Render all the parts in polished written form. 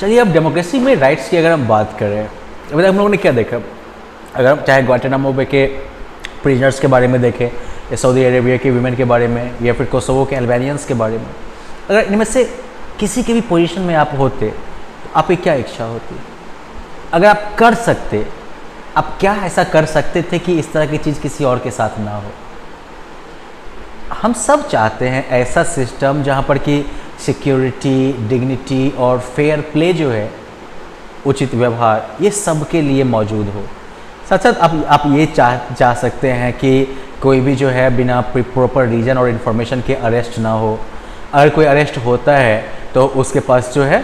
चलिए अब डेमोक्रेसी में राइट्स की अगर हम बात करें, अभी हम लोगों ने क्या देखा, अगर हम चाहे ग्वांटानामो बे के प्रिजनर्स के बारे में देखें, या सऊदी अरेबिया के वीमेन के बारे में, या फिर कोसोवो के अल्बानियंस के बारे में, अगर इनमें से किसी के भी पोजीशन में आप होते तो आपकी क्या इच्छा होती? अगर आप कर सकते, आप क्या ऐसा कर सकते थे कि इस तरह की चीज़ किसी और के साथ ना हो? हम सब चाहते हैं ऐसा सिस्टम जहाँ पर कि सिक्योरिटी, डिग्निटी और फेयर प्ले जो है, उचित व्यवहार, ये सब के लिए मौजूद हो। साथ साथ आप ये चाह सकते हैं कि कोई भी जो है बिना प्रॉपर रीज़न और इन्फॉर्मेशन के अरेस्ट ना हो। अगर कोई अरेस्ट होता है तो उसके पास जो है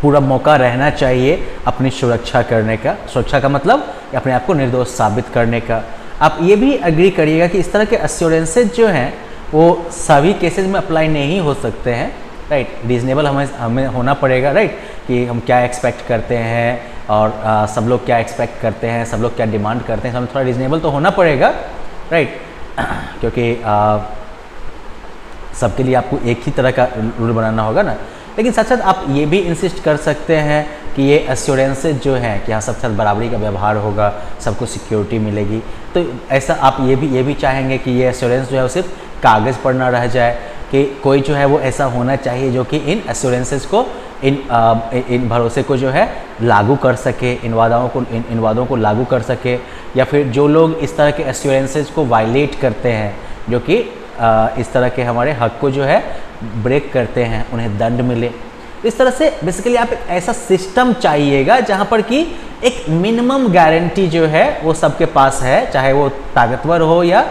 पूरा मौका रहना चाहिए अपनी सुरक्षा करने का। सुरक्षा का मतलब अपने आप को निर्दोष साबित करने का। आप ये भी एग्री करिएगा कि इस तरह के एश्योरेंसेज जो हैं वो सभी केसेस में अप्लाई नहीं हो सकते हैं, राइट। रीजनेबल हमें होना पड़ेगा, राइट, कि हम क्या एक्सपेक्ट करते हैं और सब लोग क्या एक्सपेक्ट करते हैं, सब लोग क्या डिमांड करते हैं, हमें थोड़ा रीजनेबल तो होना पड़ेगा, राइट। क्योंकि सबके लिए आपको एक ही तरह का रूल बनाना होगा ना। लेकिन साथ साथ आप ये भी इंसिस्ट कर सकते हैं कि ये एश्योरेंसेज जो हैं कि हाँ सबके साथ बराबरी का व्यवहार होगा, सबको सिक्योरिटी मिलेगी। तो ऐसा आप ये भी चाहेंगे कि ये एश्योरेंस जो है वो सिर्फ कागज़ पर ना रह जाए, कि कोई जो है वो ऐसा होना चाहिए जो कि इन एश्योरेंसेज को, इन भरोसे को जो है लागू कर सके, इन वादों को लागू कर सके। या फिर जो लोग इस तरह के एश्योरेंसेज को वायलेट करते हैं, जो कि इस तरह के हमारे हक को जो है ब्रेक करते हैं, उन्हें दंड मिले। इस तरह से बेसिकली आप एक ऐसा सिस्टम चाहिएगा जहाँ पर कि एक मिनिमम गारंटी जो है वो सबके पास है, चाहे वो ताकतवर हो या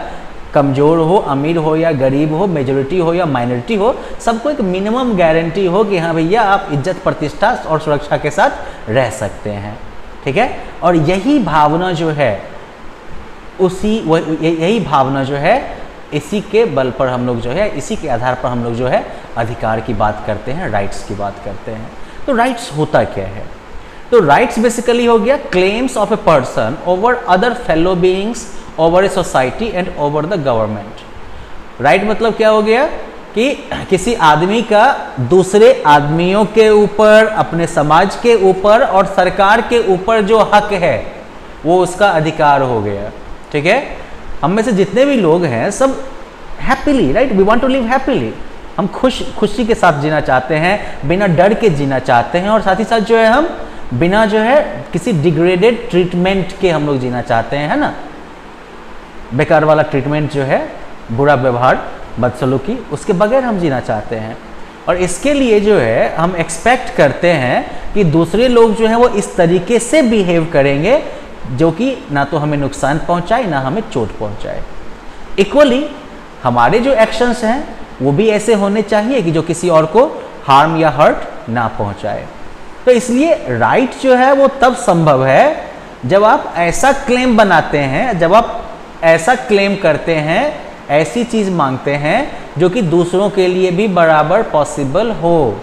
कमज़ोर हो, अमीर हो या गरीब हो, मेजॉरिटी हो या माइनॉरिटी हो, सबको एक मिनिमम गारंटी हो कि हाँ भैया आप इज्जत, प्रतिष्ठा और सुरक्षा के साथ रह सकते हैं, ठीक है। और यही भावना जो है, यही भावना जो है, इसी के बल पर हम लोग जो है, इसी के आधार पर हम लोग जो है अधिकार की बात करते हैं, राइट्स की बात करते हैं। तो राइट्स होता क्या है? तो राइट्स बेसिकली हो गया claims of a person over other fellow beings, over a society and over the government. Right मतलब क्या हो गया कि किसी आदमी का दूसरे आदमियों के ऊपर, अपने समाज के ऊपर और सरकार के ऊपर जो हक है वो उसका अधिकार हो गया, ठीक है। हम में से जितने भी लोग हैं सब happily, right, we want to live happily, हम खुशी के साथ जीना चाहते हैं, बिना डर के जीना चाहते हैं, और साथ ही साथ जो है हम बिना जो है किसी डिग्रेडेड ट्रीटमेंट के हम लोग जीना चाहते हैं, है ना। बेकार वाला ट्रीटमेंट जो है, बुरा व्यवहार, बदसलूकी, उसके बगैर हम जीना चाहते हैं। और इसके लिए जो है हम एक्सपेक्ट करते हैं कि दूसरे लोग जो हैं वो इस तरीके से बिहेव करेंगे जो कि ना तो हमें नुकसान पहुंचाए ना हमें चोट पहुंचाए। इक्वली हमारे जो एक्शंस हैं वो भी ऐसे होने चाहिए कि जो किसी और को हार्म या हर्ट ना पहुंचाए। तो इसलिए राइट जो है वो तब संभव है जब आप ऐसा क्लेम बनाते हैं, जब आप ऐसा क्लेम करते हैं, ऐसी चीज़ मांगते हैं जो कि दूसरों के लिए भी बराबर पॉसिबल हो,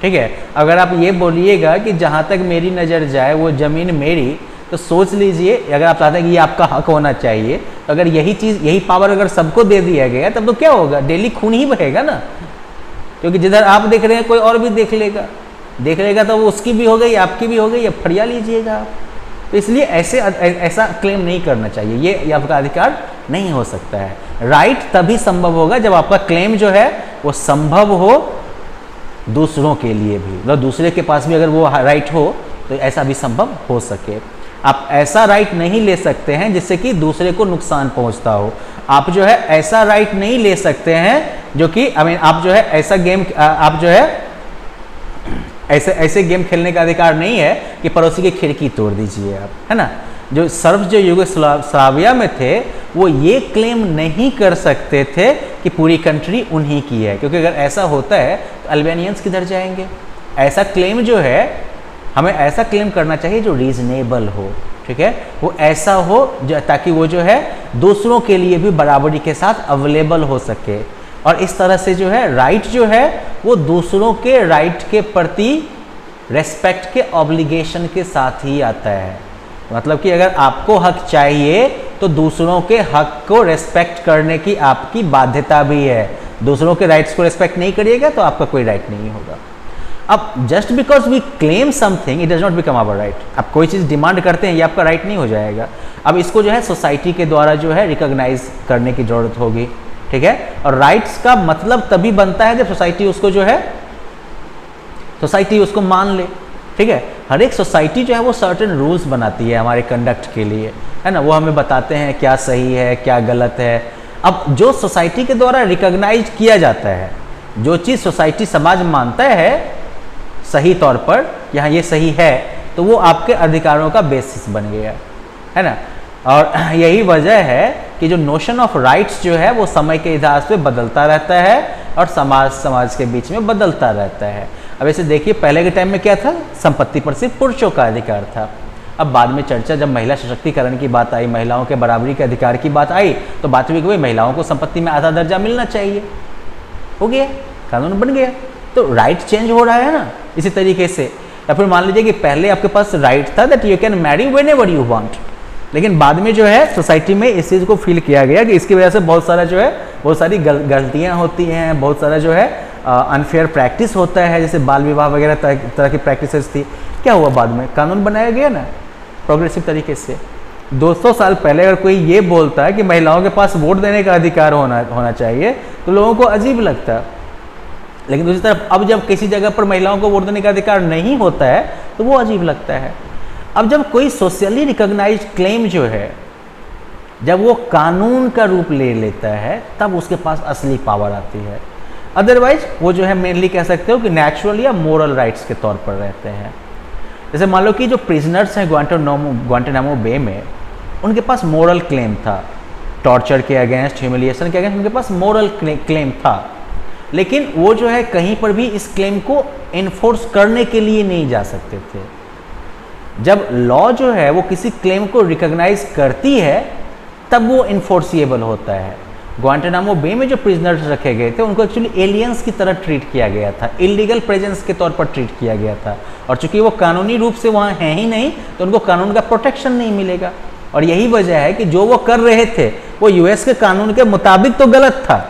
ठीक है। अगर आप ये बोलिएगा कि जहाँ तक मेरी नज़र जाए वो ज़मीन मेरी, तो सोच लीजिए, अगर आप चाहते हैं कि ये आपका हक होना चाहिए, तो अगर यही चीज़, यही पावर अगर सबको दे दिया गया तब तो क्या होगा? डेली खून ही बहेगा ना, क्योंकि जिधर आप देख रहे हैं कोई और भी देख लेगा तो वो उसकी भी हो गई, आपकी भी हो गई, अब फरिया लीजिएगा आप। तो इसलिए ऐसा क्लेम नहीं करना चाहिए, ये आपका अधिकार नहीं हो सकता है। राइट तभी संभव होगा जब आपका क्लेम जो है वो संभव हो दूसरों के लिए भी, मतलब दूसरे के पास भी अगर वो राइट हो तो ऐसा भी संभव हो सके। आप ऐसा राइट नहीं ले सकते हैं जिससे कि दूसरे को नुकसान पहुंचता हो। आप जो है ऐसा राइट नहीं ले सकते हैं जो कि आप जो है ऐसा गेम, आप जो है ऐसे गेम खेलने का अधिकार नहीं है कि पड़ोसी की खिड़की तोड़ दीजिए आप, है ना। जो सर्ब्स जो यूगोस्लाविया में थे वो ये क्लेम नहीं कर सकते थे कि पूरी कंट्री उन्हीं की है, क्योंकि अगर ऐसा होता है तो अल्बानियंस किधर जाएंगे। ऐसा क्लेम जो है, हमें ऐसा क्लेम करना चाहिए जो रीजनेबल हो, ठीक है, वो ऐसा हो ताकि वो जो है दूसरों के लिए भी बराबरी के साथ अवेलेबल हो सके। और इस तरह से जो है राइट जो है वो दूसरों के राइट के प्रति रेस्पेक्ट के ऑब्लिगेशन के साथ ही आता है। मतलब कि अगर आपको हक चाहिए तो दूसरों के हक को रेस्पेक्ट करने की आपकी बाध्यता भी है। दूसरों के राइट्स को रेस्पेक्ट नहीं करिएगा तो आपका कोई राइट नहीं होगा। अब just because we claim something it does not become our right. आप कोई चीज़ डिमांड करते हैं ये आपका राइट नहीं हो जाएगा। अब इसको जो है सोसाइटी के द्वारा जो है रिकॉग्नाइज करने की जरूरत होगी, ठीक है। और राइट्स का मतलब तभी बनता है जब सोसाइटी उसको जो है सोसाइटी उसको मान ले, ठीक है। हर एक सोसाइटी जो है वो सर्टेन रूल्स बनाती है हमारे कंडक्ट के लिए, है ना। वो हमें बताते हैं क्या सही है क्या गलत है। अब जो सोसाइटी के द्वारा रिकॉग्नाइज किया जाता है, जो चीज़ सोसाइटी समाज मानता है सही तौर पर कि हाँ ये सही है, तो वो आपके अधिकारों का बेसिस बन गया, है ना। और यही वजह है कि जो नोशन ऑफ राइट्स जो है वो समय के हिसाब से बदलता रहता है और समाज के बीच में बदलता रहता है। अब ऐसे देखिए पहले के टाइम में क्या था, संपत्ति पर सिर्फ पुरुषों का अधिकार था। अब बाद में चर्चा जब महिला सशक्तिकरण की बात आई, महिलाओं के बराबरी के अधिकार की बात आई, तो बात हुई कि महिलाओं को संपत्ति में आधा दर्जा मिलना चाहिए, हो गया, कानून बन गया। तो राइट चेंज हो रहा है ना इसी तरीके से। या फिर मान लीजिए कि पहले आपके पास राइट था that you can marry whenever you want, लेकिन बाद में जो है सोसाइटी में इस चीज़ को फील किया गया कि इसकी वजह से बहुत सारा जो है बहुत सारी गलतियाँ होती हैं, बहुत सारा जो है अनफेयर प्रैक्टिस होता है, जैसे बाल विवाह वगैरह तरह की प्रैक्टिसेस थी। क्या हुआ बाद में, कानून बनाया गया ना प्रोग्रेसिव तरीके से। 200 साल पहले अगर कोई ये बोलता है कि महिलाओं के पास वोट देने का अधिकार होना चाहिए तो लोगों को अजीब लगता है, लेकिन दूसरी तरफ अब जब किसी जगह पर महिलाओं को वोट देने का अधिकार नहीं होता है तो वो अजीब लगता है। अब जब कोई सोशली रिकॉग्नाइज्ड क्लेम जो है जब वो कानून का रूप ले लेता है तब उसके पास असली पावर आती है। अदरवाइज वो जो है मेनली कह सकते हो कि नेचुरल या मोरल राइट्स के तौर पर रहते हैं। जैसे मान लो कि जो प्रिजनर्स हैं ग्वांटानामो बे में, उनके पास मोरल क्लेम था, टॉर्चर के अगेंस्ट, ह्यूमिलिएशन के अगेंस्ट उनके पास मोरल क्लेम था, लेकिन वो जो है कहीं पर भी इस क्लेम को इन्फोर्स करने के लिए नहीं जा सकते थे। जब लॉ जो है वो किसी क्लेम को रिकॉग्नाइज करती है तब वो इन्फोर्सिएबल होता है। ग्वांटानामो बे में जो प्रिजनर्स रखे गए थे उनको एक्चुअली एलियंस की तरह ट्रीट किया गया था, इलीगल प्रेजेंस के तौर पर ट्रीट किया गया था, और चूंकि वो कानूनी रूप से वहाँ हैं ही नहीं तो उनको कानून का प्रोटेक्शन नहीं मिलेगा। और यही वजह है कि जो वो कर रहे थे वो यूएस के कानून के मुताबिक तो गलत था,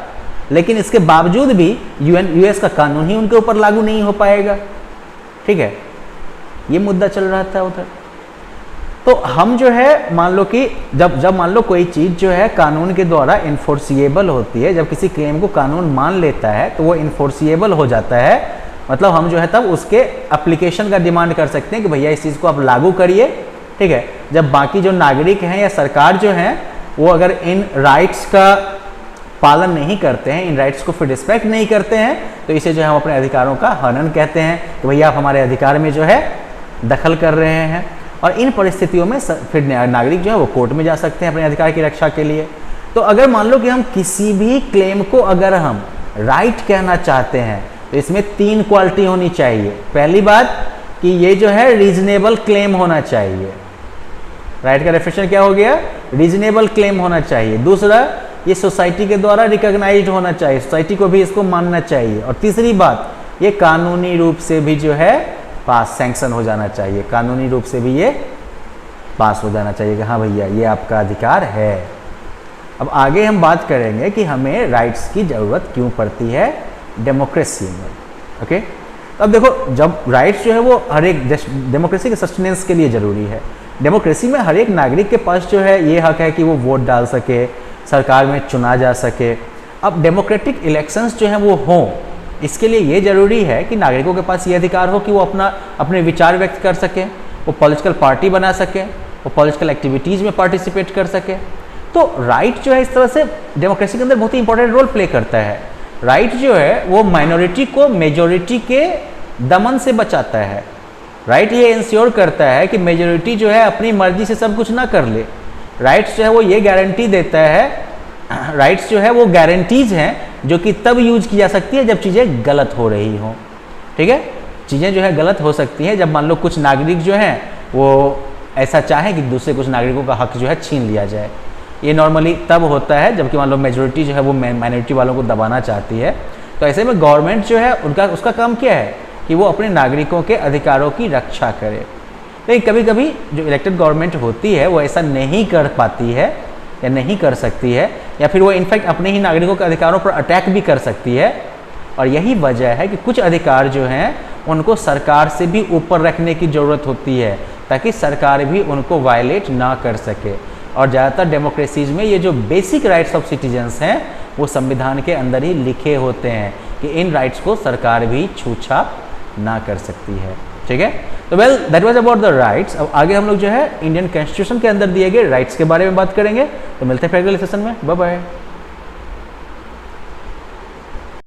लेकिन इसके बावजूद भी यूएस का कानून ही उनके ऊपर लागू नहीं हो पाएगा, ठीक है। ये मुद्दा चल रहा था उधर। तो हम जो है मान लो कि जब मान लो कोई चीज़ जो है कानून के द्वारा इन्फोर्सिएबल होती है, जब किसी क्लेम को कानून मान लेता है तो वो इन्फोर्सिएबल हो जाता है, मतलब हम जो है तब उसके एप्लीकेशन का डिमांड कर सकते हैं कि भैया इस चीज़ को आप लागू करिए, ठीक है। जब बाकी जो नागरिक हैं या सरकार जो हैं वो अगर इन राइट्स का पालन नहीं करते हैं, इन राइट्स को फिर रिस्पेक्ट नहीं करते हैं, तो इसे जो है हम अपने अधिकारों का हनन कहते हैं कि भैया आप हमारे अधिकार में जो है दखल कर रहे हैं। और इन परिस्थितियों में फिर नागरिक जो है वो कोर्ट में जा सकते हैं अपने अधिकार की रक्षा के लिए। तो अगर मान लो कि हम किसी भी क्लेम को अगर हम राइट कहना चाहते हैं तो इसमें 3 क्वालिटी होनी चाहिए। पहली बात कि ये जो है रीजनेबल क्लेम होना चाहिए, राइट का डेफिनेशन क्या हो गया, रीजनेबल क्लेम होना चाहिए। दूसरा, ये सोसाइटी के द्वारा रिकॉग्नाइज्ड होना चाहिए, सोसाइटी को भी इसको मानना चाहिए। और तीसरी बात, ये कानूनी रूप से भी जो है पास सैंक्शन हो जाना चाहिए, कानूनी रूप से भी ये पास हो जाना चाहिए कि हाँ भैया ये आपका अधिकार है। अब आगे हम बात करेंगे कि हमें राइट्स की ज़रूरत क्यों पड़ती है डेमोक्रेसी में, ओके। अब देखो जब राइट्स जो है वो हर एक डेमोक्रेसी के सस्टेनेंस के लिए ज़रूरी है। डेमोक्रेसी में हर एक नागरिक के पास जो है ये हक है कि वो वोट डाल सके, सरकार में चुना जा सके। अब डेमोक्रेटिक इलेक्शंस जो हैं वो हों, इसके लिए ये ज़रूरी है कि नागरिकों के पास ये अधिकार हो कि वो अपने विचार व्यक्त कर सकें, वो पॉलिटिकल पार्टी बना सकें, वो पॉलिटिकल एक्टिविटीज़ में पार्टिसिपेट कर सकें। तो राइट जो है इस तरह से डेमोक्रेसी के अंदर बहुत ही इंपॉर्टेंट रोल प्ले करता है। राइट जो है वो माइनॉरिटी को मेजॉरिटी के दमन से बचाता है। राइट ये इंश्योर करता है कि मेजॉरिटी जो है अपनी मर्जी से सब कुछ ना कर ले। राइट्स जो है वो ये गारंटी देता है, राइट्स जो है वो गारंटीज़ हैं जो कि तब यूज की जा सकती है जब चीज़ें गलत हो रही हों, ठीक है। चीज़ें जो है गलत हो सकती हैं जब मान लो कुछ नागरिक जो हैं वो ऐसा चाहें कि दूसरे कुछ नागरिकों का हक जो है छीन लिया जाए। ये नॉर्मली तब होता है जबकि मान लो मेजॉरिटी जो है वो माइनॉरिटी वालों को दबाना चाहती है। तो ऐसे में गवर्नमेंट जो है उसका काम क्या है कि वो अपने नागरिकों के अधिकारों की रक्षा करे। लेकिन कभी कभी जो इलेक्टेड गवर्नमेंट होती है वो ऐसा नहीं कर पाती है या नहीं कर सकती है, या फिर वो इनफैक्ट अपने ही नागरिकों के अधिकारों पर अटैक भी कर सकती है। और यही वजह है कि कुछ अधिकार जो हैं उनको सरकार से भी ऊपर रखने की ज़रूरत होती है, ताकि सरकार भी उनको वायलेट ना कर सके। और ज़्यादातर डेमोक्रेसीज में ये जो बेसिक राइट्स ऑफ सिटीजन्स हैं वो संविधान के अंदर ही लिखे होते हैं कि इन राइट्स को सरकार भी छूछाप ना कर सकती है। ठीक है, तो well that was about the rights. अब आगे हम लोग जो है इंडियन कॉन्स्टिट्यूशन के अंदर दिए गए राइट्स के बारे में बात करेंगे। तो मिलते हैं फिर अगले सेशन में, बाय बाय।